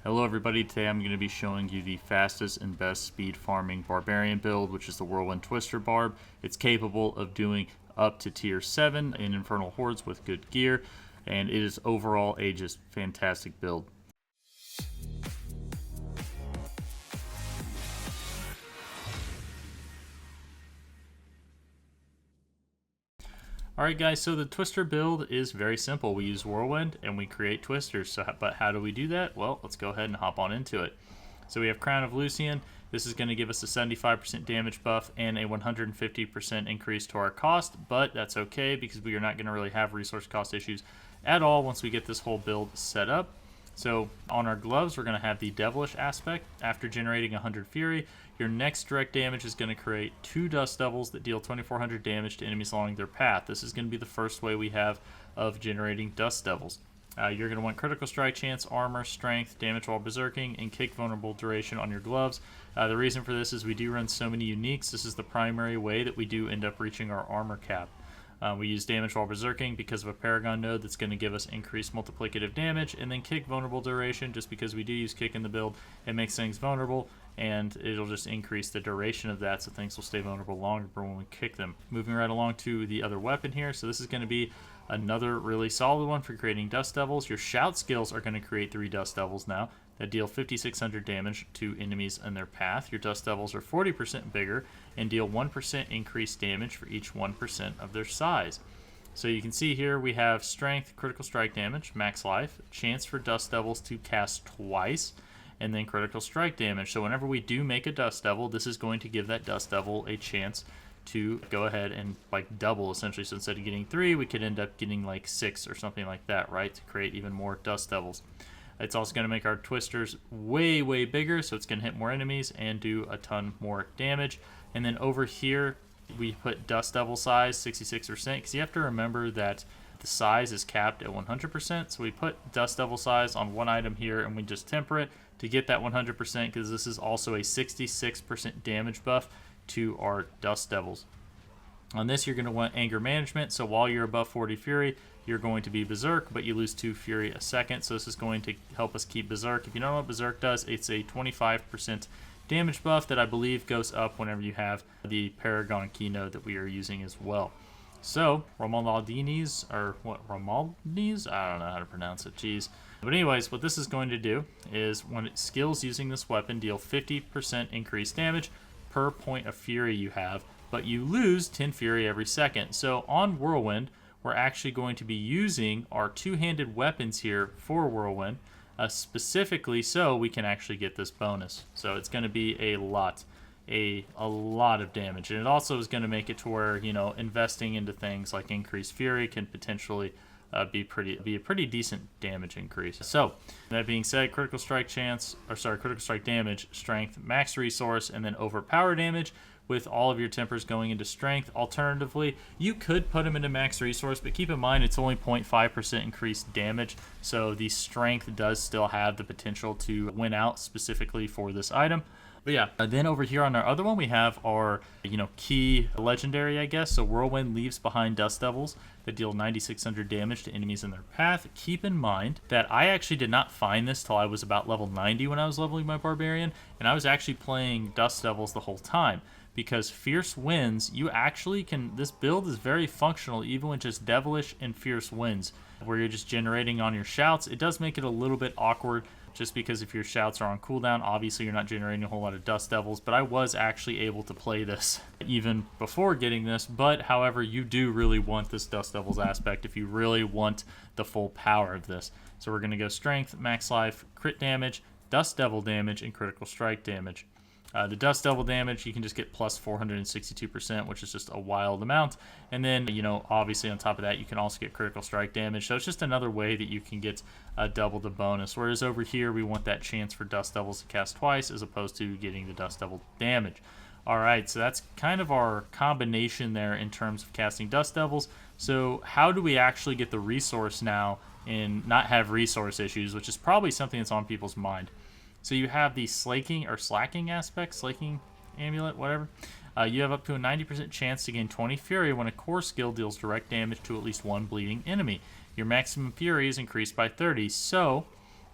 Hello everybody, today I'm going to be showing you the fastest and best speed farming barbarian build, which is the Whirlwind Twister Barb. It's capable of doing up to tier 7 in Infernal Hordes with good gear, and it is overall a just fantastic build. Alright guys, so the Twister build is very simple. We use Whirlwind and we create Twisters. But how do we do that? Well, let's go ahead and hop on into it. So we have Crown of Lucian. This is going to give us a 75% damage buff and a 150% increase to our cost, but that's okay because we are not going to really have resource cost issues at all once we get this whole build set up. So on our gloves, we're going to have the Devilish aspect. After generating 100 Fury, your next direct damage is going to create 2 Dust Devils that deal 2400 damage to enemies along their path. This is going to be the first way we have of generating Dust Devils. You're going to want critical strike chance, armor, strength, damage while berserking, and kick vulnerable duration on your gloves. The reason for this is we do run so many uniques. This is the primary way that we do end up reaching our armor cap. We use damage while berserking because of a Paragon node that's going to give us increased multiplicative damage, and then kick vulnerable duration just because we do use kick in the build. It makes things vulnerable, and it'll just increase the duration of that so things will stay vulnerable longer when we kick them. Moving right along to the other weapon here. So this is going to be another really solid one for creating Dust Devils. Your shout skills are going to create 3 Dust Devils now that deal 5600 damage to enemies in their path. Your Dust Devils are 40% bigger and deal 1% increased damage for each 1% of their size. So you can see here we have strength, critical strike damage, max life, chance for Dust Devils to cast twice, and then critical strike damage. So whenever we do make a Dust Devil, this is going to give that Dust Devil a chance to go ahead and like double essentially. So instead of getting 3, we could end up getting like 6 or something like that, right? To create even more Dust Devils. It's also going to make our Twisters way bigger, so it's going to hit more enemies and do a ton more damage. And then over here, we put Dust Devil size 66%, because you have to remember that the size is capped at 100%. So we put Dust Devil size on one item here, and we just temper it to get that 100%, because this is also a 66% damage buff to our Dust Devils. On this, you're going to want Anger Management, so while you're above 40 Fury, you're going to be Berserk, but you lose 2 Fury a second, so this is going to help us keep Berserk. If you don't know what Berserk does, it's a 25% damage buff that I believe goes up whenever you have the Paragon keynode that we are using as well. So, Romaldines, or what, Romaldines? I don't know how to pronounce it, jeez. But anyways, what this is going to do is when it skills using this weapon deal 50% increased damage per point of Fury you have, but you lose 10 Fury every second. So on Whirlwind, we're actually going to be using our two-handed weapons here for Whirlwind, specifically so we can actually get this bonus. So it's going to be a lot of damage, and it also is going to make it to where, you know, investing into things like increased Fury can potentially be a pretty decent damage increase. So that being said, critical strike damage, strength, max resource, and then overpower damage, with all of your tempers going into strength. Alternatively, you could put them into max resource, but keep in mind it's only 0.5% increased damage, so the strength does still have the potential to win out specifically for this item. But yeah, then over here on our other one, we have our, key legendary, I guess. So Whirlwind leaves behind Dust Devils that deal 9600 damage to enemies in their path. Keep in mind that I actually did not find this till I was about level 90 when I was leveling my Barbarian, and I was actually playing Dust Devils the whole time. Because Fierce Winds, you actually can, this build is very functional even with just Devilish and Fierce Winds, where you're just generating on your shouts. It does make it a little bit awkward, just because if your shouts are on cooldown, obviously you're not generating a whole lot of Dust Devils, but I was actually able to play this even before getting this. But however, you do really want this Dust Devils aspect if you really want the full power of this. So we're going to go Strength, Max Life, Crit Damage, Dust Devil damage, and Critical Strike damage. The Dust Devil damage, you can just get plus 462%, which is just a wild amount. And then, obviously on top of that, you can also get critical strike damage. So it's just another way that you can get double the bonus. Whereas over here, we want that chance for Dust Devils to cast twice as opposed to getting the Dust Devil damage. All right, so that's kind of our combination there in terms of casting Dust Devils. So how do we actually get the resource now and not have resource issues, which is probably something that's on people's mind. So you have the slacking aspect, slaking amulet, whatever. You have up to a 90% chance to gain 20 Fury when a core skill deals direct damage to at least one bleeding enemy. Your maximum Fury is increased by 30. So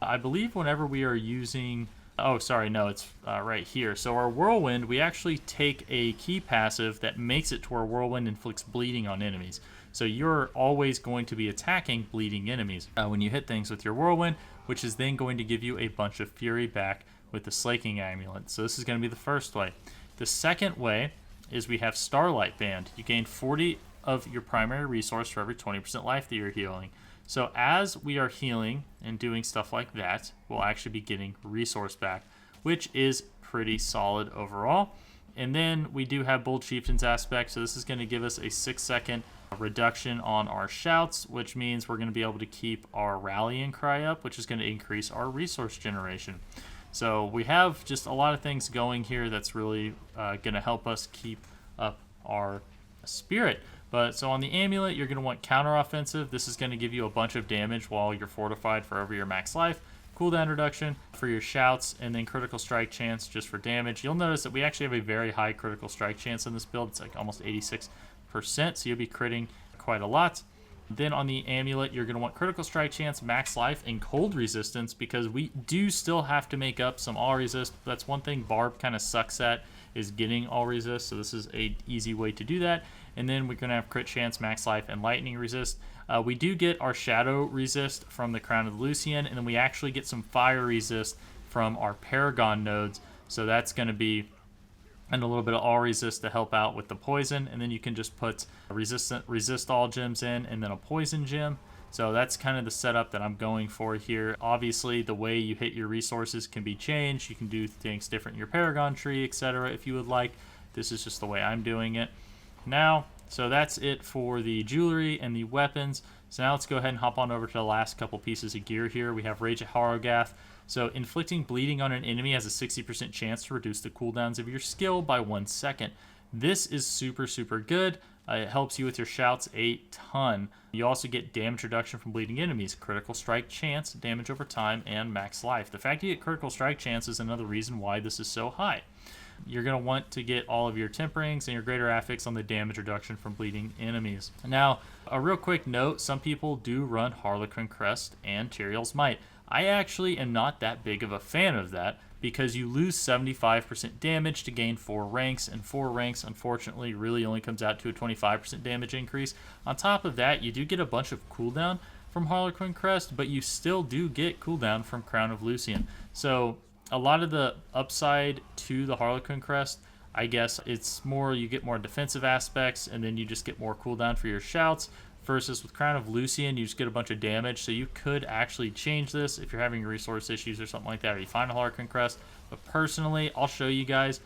I believe whenever we are using, oh, sorry, no, it's right here. So our Whirlwind, we actually take a key passive that makes it to where Whirlwind inflicts bleeding on enemies. So you're always going to be attacking bleeding enemies when you hit things with your Whirlwind, which is then going to give you a bunch of Fury back with the Slaking Amulet. So this is going to be the first way. The second way is we have Starlight Band. You gain 40 of your primary resource for every 20% life that you're healing. So as we are healing and doing stuff like that, we'll actually be getting resource back, which is pretty solid overall. And then we do have Bold Chieftain's aspect, so this is going to give us a 6-second reduction on our shouts, which means we're going to be able to keep our rallying cry up, which is going to increase our resource generation. So we have just a lot of things going here that's really going to help us keep up our spirit. But so on the amulet, you're going to want counter-offensive. This is going to give you a bunch of damage while you're fortified for over your max life. Cooldown reduction for your shouts, and then critical strike chance just for damage. You'll notice that we actually have a very high critical strike chance in this build. It's like almost 86%, so you'll be critting quite a lot. Then on the amulet, you're going to want critical strike chance, max life, and cold resistance, because we do still have to make up some all resist. That's one thing Barb kind of sucks at, is getting all resist, so this is a easy way to do that. And then we're going to have crit chance, max life, and lightning resist. We do get our shadow resist from the Crown of the Lucian, and then we actually get some fire resist from our Paragon nodes, so that's going to be and a little bit of all resist to help out with the poison. And then you can just put resist all gems in, and then a poison gem. So that's kind of the setup that I'm going for here. Obviously, the way you hit your resources can be changed. You can do things different in your Paragon tree, etc. if you would like. This is just the way I'm doing it now. So that's it for the jewelry and the weapons. So now let's go ahead and hop on over to the last couple pieces of gear here. We have Rage at Harrogath. So inflicting bleeding on an enemy has a 60% chance to reduce the cooldowns of your skill by 1 second. This is super, super good. It helps you with your shouts a ton. You also get damage reduction from bleeding enemies, critical strike chance, damage over time, and max life. The fact you get critical strike chance is another reason why this is so high. You're going to want to get all of your temperings and your greater affix on the damage reduction from bleeding enemies. Now, a real quick note, some people do run Harlequin Crest and Tyrael's Might. I actually am not that big of a fan of that, because you lose 75% damage to gain 4 ranks, and 4 ranks, unfortunately, really only comes out to a 25% damage increase. On top of that, you do get a bunch of cooldown from Harlequin Crest, but you still do get cooldown from Crown of Lucian. So a lot of the upside to the Harlequin Crest, I guess it's more, you get more defensive aspects, and then you just get more cooldown for your shouts, versus with Crown of Lucian, you just get a bunch of damage. So you could actually change this if you're having resource issues or something like that, or you find a Harlequin Crest. But personally, I'll show you guys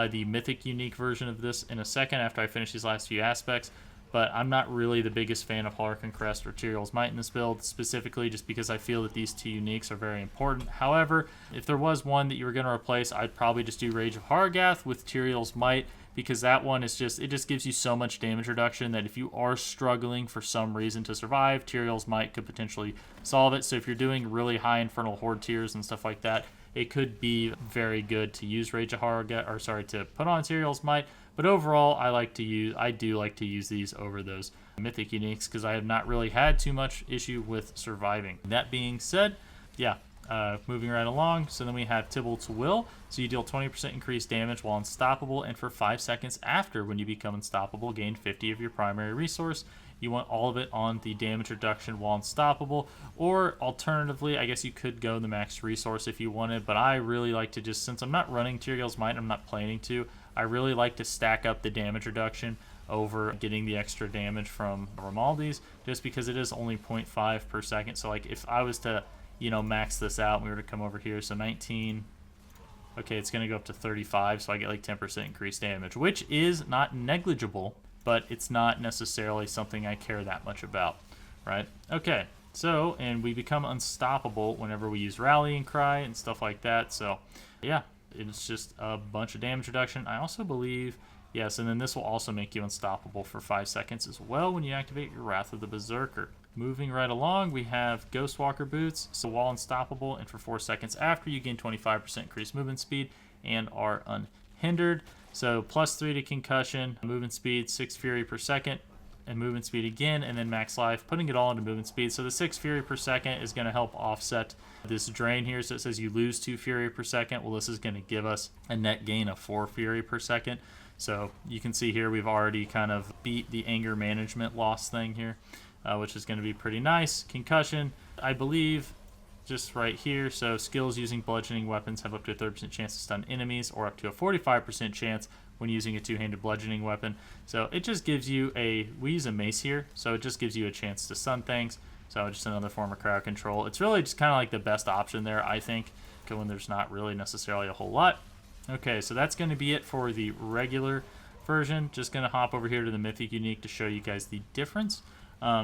the mythic unique version of this in a second after I finish these last few aspects. But I'm not really the biggest fan of Harlequin Crest or Tyrael's Might in this build, specifically just because I feel that these two uniques are very important. However, if there was one that you were going to replace, I'd probably just do Rage of Harrogath with Tyrael's Might, because that one is just, it just gives you so much damage reduction that if you are struggling for some reason to survive, Tyrael's Might could potentially solve it. So if you're doing really high Infernal Horde tiers and stuff like that, it could be very good to use Rage of Harrogath, or sorry, to put on Tyrael's Might. But overall, I do like to use these over those mythic uniques, because I have not really had too much issue with surviving. That being said, yeah, moving right along. So then we have Tybalt's Will. So you deal 20% increased damage while unstoppable, and for 5 seconds after when you become unstoppable, gain 50 of your primary resource. You want all of it on the damage reduction while unstoppable, or alternatively, I guess you could go the max resource if you wanted, but I really like to just, since I'm not running Tyrael's Might, I'm not planning to, I really like to stack up the damage reduction over getting the extra damage from Romaldi's, just because it is only 0.5 per second. So like if I was to, you know, max this out, and we were to come over here, so 19, okay, it's going to go up to 35, so I get like 10% increased damage, which is not negligible, but it's not necessarily something I care that much about, right? Okay, so, and we become unstoppable whenever we use Rallying Cry and stuff like that, so yeah, it's just a bunch of damage reduction. I also believe, yes, and then this will also make you unstoppable for 5 seconds as well when you activate your Wrath of the Berserker. Moving right along, we have Ghostwalker Boots, so while unstoppable, and for 4 seconds after, you gain 25% increased movement speed and are unhindered. So +3 to concussion, movement speed, 6 fury per second. and movement speed again, and then max life, putting it all into movement speed. So the 6 fury per second is going to help offset this drain here. So it says you lose 2 fury per second. Well, this is going to give us a net gain of 4 fury per second. So you can see here we've already kind of beat the anger management loss thing here, which is going to be pretty nice. Concussion, I believe, just right here. So skills using bludgeoning weapons have up to a 30% chance to stun enemies, or up to a 45% chance when using a two-handed bludgeoning weapon. So it just gives you we use a mace here, so it just gives you a chance to stun things. So just another form of crowd control. It's really just kind of like the best option there, I think, when there's not really necessarily a whole lot. Okay, so that's going to be it for the regular version. Just going to hop over here to the Mythic Unique to show you guys the difference.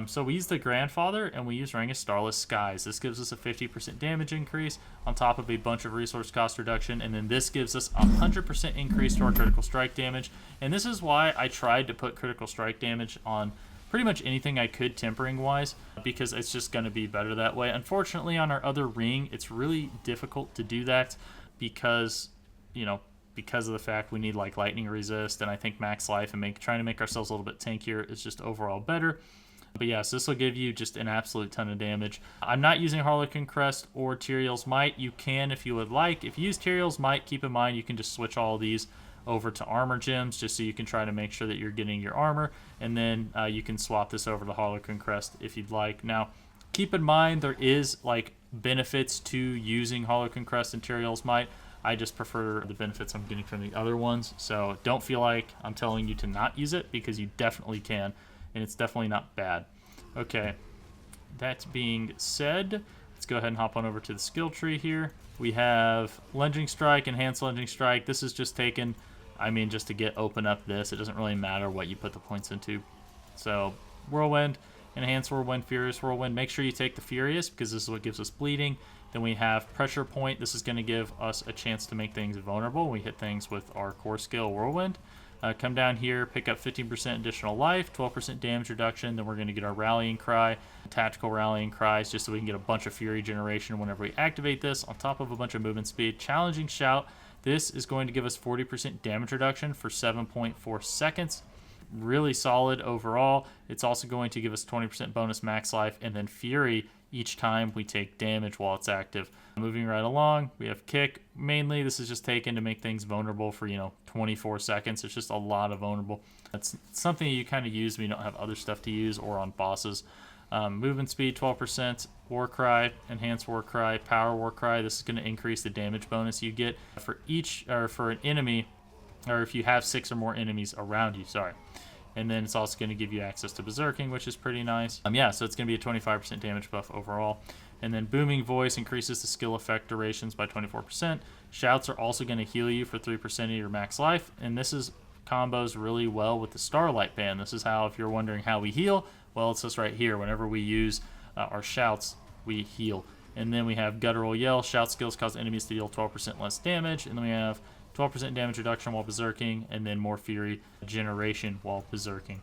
So we use the Grandfather, and we use Ring of Starless Skies. This gives us a 50% damage increase on top of a bunch of resource cost reduction, and then this gives us a 100% increase to our critical strike damage. And this is why I tried to put critical strike damage on pretty much anything I could tempering-wise, because it's just going to be better that way. Unfortunately, on our other ring, it's really difficult to do that because, because of the fact we need like lightning resist, and I think max life and trying to make ourselves a little bit tankier is just overall better. But yes, this will give you just an absolute ton of damage. I'm not using Harlequin Crest or Tyrael's Might. You can if you would like. If you use Tyrael's Might, keep in mind you can just switch all of these over to armor gems, just so you can try to make sure that you're getting your armor, and then you can swap this over to Harlequin Crest if you'd like. Now, keep in mind there is like benefits to using Harlequin Crest and Tyrael's Might. I just prefer the benefits I'm getting from the other ones, so don't feel like I'm telling you to not use it, because you definitely can, and it's definitely not bad. Okay, that being said, let's go ahead and hop on over to the skill tree here. We have Lunging Strike, Enhanced Lunging Strike. This is just taken, just to open up this. It doesn't really matter what you put the points into. So Whirlwind, Enhanced Whirlwind, Furious Whirlwind. Make sure you take the Furious, because this is what gives us bleeding. Then we have Pressure Point. This is going to give us a chance to make things vulnerable. We hit things with our core skill, Whirlwind. Come down here, pick up 15% additional life, 12% damage reduction. Then we're going to get our Rallying Cry, Tactical Rallying Cries, just so we can get a bunch of Fury generation whenever we activate this, on top of a bunch of movement speed. Challenging Shout. This is going to give us 40% damage reduction for 7.4 seconds. Really solid overall. It's also going to give us 20% bonus max life, and then Fury each time we take damage while it's active. Moving right along, we have Kick. Mainly, this is just taken to make things vulnerable for, 24 seconds. It's just a lot of vulnerable. That's something you kind of use when you don't have other stuff to use or on bosses. Movement speed, 12%. War Cry, Enhanced War Cry, Power War Cry. This is going to increase the damage bonus you get for for an enemy, or if you have 6 or more enemies around you. Sorry. And then it's also going to give you access to Berserking, which is pretty nice. So it's going to be a 25% damage buff overall. And then Booming Voice increases the skill effect durations by 24%. Shouts are also going to heal you for 3% of your max life. And this combos really well with the Starlight Band. This is how, if you're wondering how we heal, well, it's this right here. Whenever we use our shouts, we heal. And then we have Guttural Yell. Shout skills cause enemies to deal 12% less damage. And then we have 12% damage reduction while berserking, and then more Fury generation while berserking.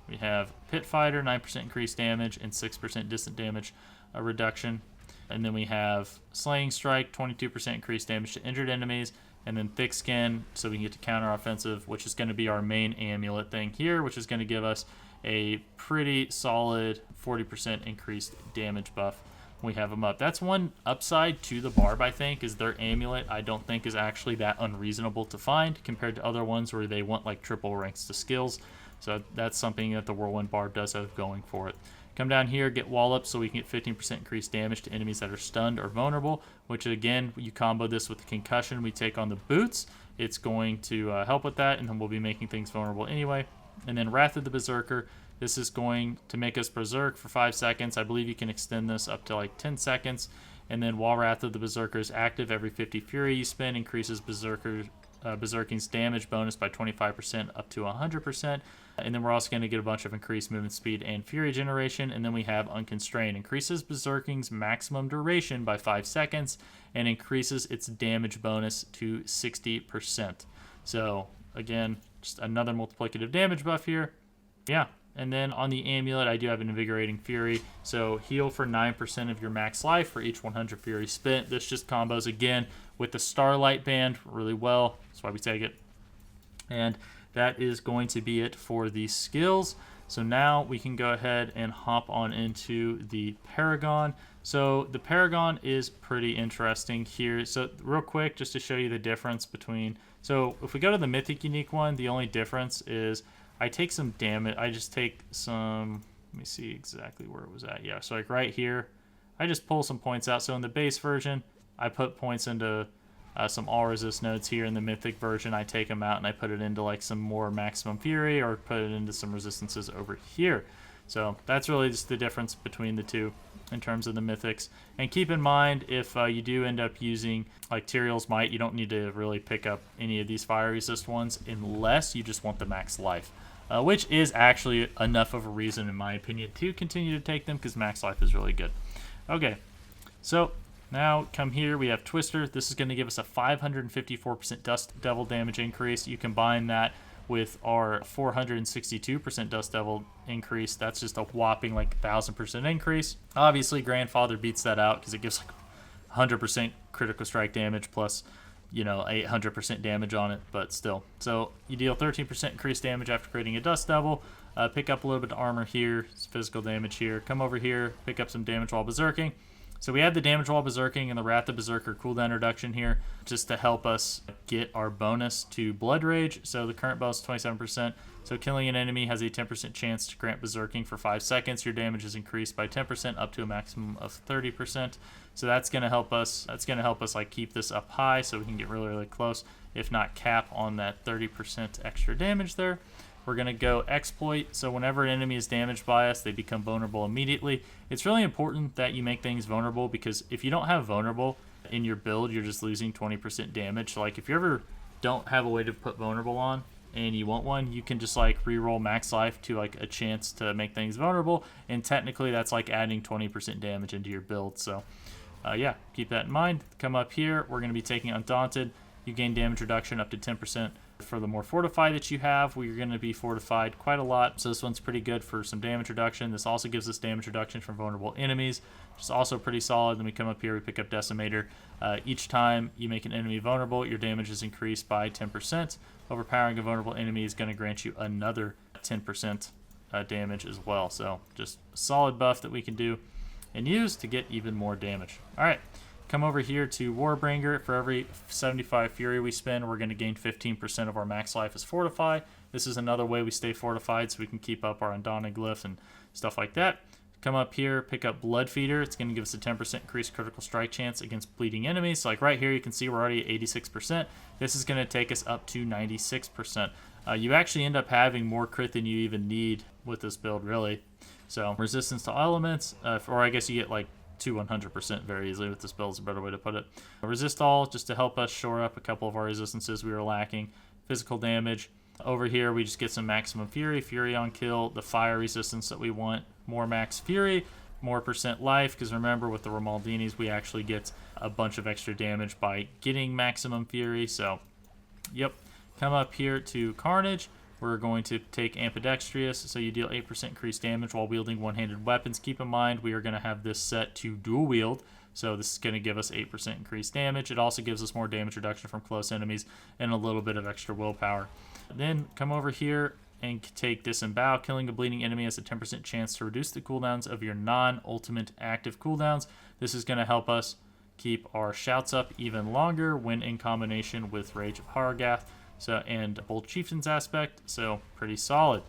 We have Pit Fighter, 9% increased damage and 6% distant damage reduction. And then we have Slaying Strike, 22% increased damage to injured enemies, and then Thick Skin, so we can get to counter offensive, which is going to be our main amulet thing here, which is going to give us a pretty solid 40% increased damage buff. We have them up. That's one upside to the Barb, I think, is their amulet. I don't think is actually that unreasonable to find compared to other ones where they want like triple ranks to skills. So that's something that the Whirlwind Barb does have going for it. Come down here, get Wallop, so we can get 15% increased damage to enemies that are stunned or vulnerable, which again, you combo this with the concussion we take on the boots. It's going to help with that, and then we'll be making things vulnerable anyway. And then Wrath of the Berserker. This is going to make us berserk for 5 seconds. I believe you can extend this up to like 10 seconds. And then while Wrath of the Berserker is active, every 50 Fury you spend increases Berserking's damage bonus by 25% up to 100%. And then we're also going to get a bunch of increased movement speed and Fury generation. And then we have Unconstrained. Increases Berserking's maximum duration by 5 seconds and increases its damage bonus to 60%. So again, just another multiplicative damage buff here. Yeah. And then on the amulet, I do have an Invigorating Fury. So heal for 9% of your max life for each 100 Fury spent. This just combos again with the Starlight Band really well. That's why we take it. And that is going to be it for the skills. So now we can go ahead and hop on into the Paragon. So the Paragon is pretty interesting here. So real quick, just to show you the difference between, so if we go to the Mythic Unique one, the only difference is I take some damage. I just take some, let me see exactly where it was at. Yeah, so like right here, I just pull some points out. So in the base version, I put points into some all resist nodes here. In the Mythic version, I take them out and I put it into like some more Maximum Fury or put it into some resistances over here. So that's really just the difference between the two in terms of the Mythics. And keep in mind, if you do end up using like Tyrael's Might, you don't need to really pick up any of these fire resist ones unless you just want the max life. Which is actually enough of a reason, in my opinion, to continue to take them, because max life is really good. Okay, so now come here, we have Twister. This is going to give us a 554% Dust Devil damage increase. You combine that with our 462% Dust Devil increase. That's just a whopping like 1,000% increase. Obviously, Grandfather beats that out because it gives like 100% critical strike damage plus, you know, 800% damage on it, but still. So you deal 13% increased damage after creating a Dust Devil. Pick up a little bit of armor here, physical damage here. Come over here, pick up some damage while berserking. So we have the damage while berserking and the Wrath of Berserker cooldown reduction here just to help us get our bonus to Blood Rage. So the current bonus is 27%. So killing an enemy has a 10% chance to grant berserking for 5 seconds. Your damage is increased by 10% up to a maximum of 30%. So that's going to help us. That's going to help us like keep this up high so we can get really, really close, if not cap on that 30% extra damage there. We're going to go Exploit. So whenever an enemy is damaged by us, they become vulnerable immediately. It's really important that you make things vulnerable, because if you don't have vulnerable in your build, you're just losing 20% damage. So like if you ever don't have a way to put vulnerable on and you want one, you can just like reroll max life to like a chance to make things vulnerable. And technically that's like adding 20% damage into your build. So yeah, keep that in mind. Come up here, we're going to be taking Undaunted. You gain damage reduction up to 10%. For the more fortified that you have, we're going to be fortified quite a lot. So this one's pretty good for some damage reduction. This also gives us damage reduction from vulnerable enemies, which is also pretty solid. Then we come up here, we pick up Decimator. Each time you make an enemy vulnerable, your damage is increased by 10%. Overpowering a vulnerable enemy is going to grant you another 10% damage as well. So just a solid buff that we can do and use to get even more damage. All right. Come over here to Warbringer. For every 75 Fury we spend, we're going to gain 15% of our max life as Fortify. This is another way we stay fortified so we can keep up our Undaunted Glyph and stuff like that. Come up here, pick up Blood Feeder. It's going to give us a 10% increased critical strike chance against bleeding enemies. So like right here, you can see we're already at 86%. This is going to take us up to 96%. You actually end up having more crit than you even need with this build, really. So resistance to elements, or I guess you get like to 100% very easily with this build is a better way to put it. Resist all, just to help us shore up a couple of our resistances we were lacking. Physical damage. Over here we just get some maximum fury, fury on kill, the fire resistance that we want, more max fury, more percent life, because remember with the Romaldinis we actually get a bunch of extra damage by getting maximum fury. So yep, come up here to Carnage. We're going to take Ambidextrous, so you deal 8% increased damage while wielding one-handed weapons. Keep in mind, we are going to have this set to dual wield, so this is going to give us 8% increased damage. It also gives us more damage reduction from close enemies and a little bit of extra willpower. Then come over here and take Disembowel. Killing a bleeding enemy has a 10% chance to reduce the cooldowns of your non-ultimate active cooldowns. This is going to help us keep our shouts up even longer when in combination with Rage of Haragath. So, and Bold Chieftain's aspect, so pretty solid.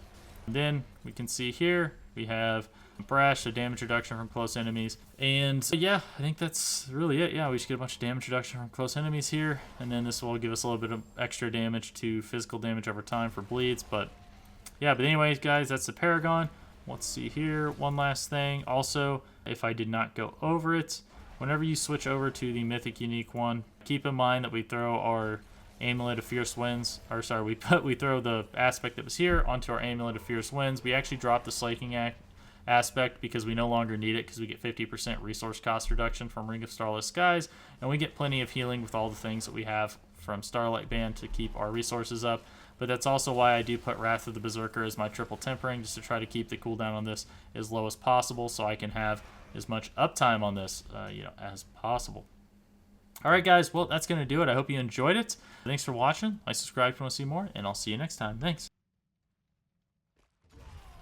And then we can see here we have Brash, so damage reduction from close enemies. And yeah, I think that's really it. Yeah, we just get a bunch of damage reduction from close enemies here. And then this will give us a little bit of extra damage to physical damage over time for bleeds. But yeah, but anyways, guys, that's the Paragon. Let's see here. One last thing. Also, if I did not go over it, whenever you switch over to the Mythic Unique one, keep in mind that we throw our Amulet of Fierce Winds, or sorry, we throw the aspect that was here onto our Amulet of Fierce Winds. We actually drop the Slaking aspect because we no longer need it, because we get 50% resource cost reduction from Ring of Starless Skies, and we get plenty of healing with all the things that we have from Starlight Band to keep our resources up. But that's also why I do put Wrath of the Berserker as my triple tempering, just to try to keep the cooldown on this as low as possible, so I can have as much uptime on this, as possible. Alright guys, well that's going to do it. I hope you enjoyed it. Thanks for watching. Like, subscribe if you want to see more, and I'll see you next time. Thanks.